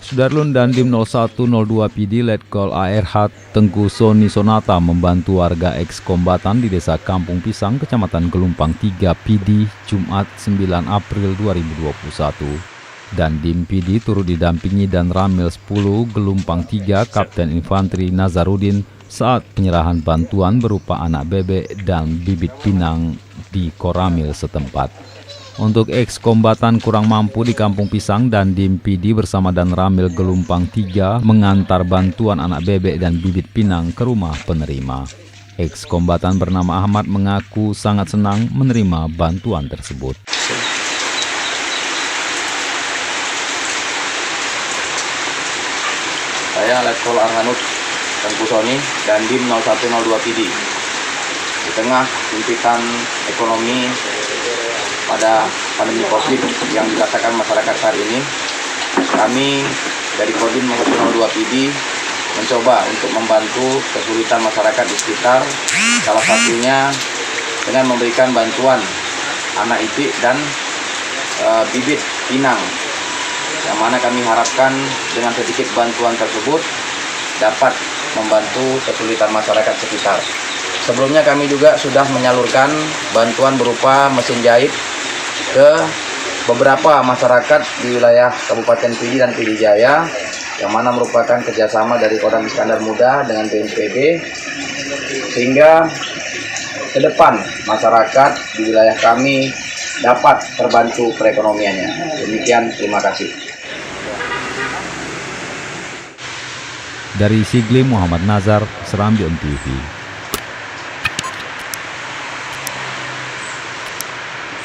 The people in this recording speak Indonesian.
Sudarlun Dandim 0102 PD Letkol ARH Tengku Soni Sonata membantu warga eks-kombatan di Desa Kampung Pisang, Kecamatan Gelumpang 3 PD, Jumat 9 April 2021. Dandim PD turut didampingi dan Ramil 10 Gelumpang 3 Kapten Infanteri Nazarudin saat penyerahan bantuan berupa anak bebek dan bibit pinang di Koramil setempat. Untuk eks-kombatan kurang mampu di Kampung Pisang, Dandim PD bersama dan Ramil Gelumpang 3 mengantar bantuan anak bebek dan bibit pinang ke rumah penerima. Eks-kombatan bernama Ahmad mengaku sangat senang menerima bantuan tersebut. Saya Letkol Arhanut Tengku Soni, Dandim 0102 PD. Di tengah himpitan ekonomi pada pandemi COVID yang dirasakan masyarakat saat ini, kami dari Kodim 0102 PD mencoba untuk membantu kesulitan masyarakat di sekitar, salah satunya dengan memberikan bantuan anak itik dan bibit pinang, yang mana kami harapkan dengan sedikit bantuan tersebut dapat membantu kesulitan masyarakat sekitar. Sebelumnya kami juga sudah menyalurkan bantuan berupa mesin jahit ke beberapa masyarakat di wilayah Kabupaten Pidi dan Pidi Jaya, yang mana merupakan kerjasama dari Kodam Iskandar Muda dengan BNPB, sehingga ke depan masyarakat di wilayah kami dapat terbantu perekonomiannya. Demikian, terima kasih. Dari Sigli Muhammad Nazar, Serambi TV.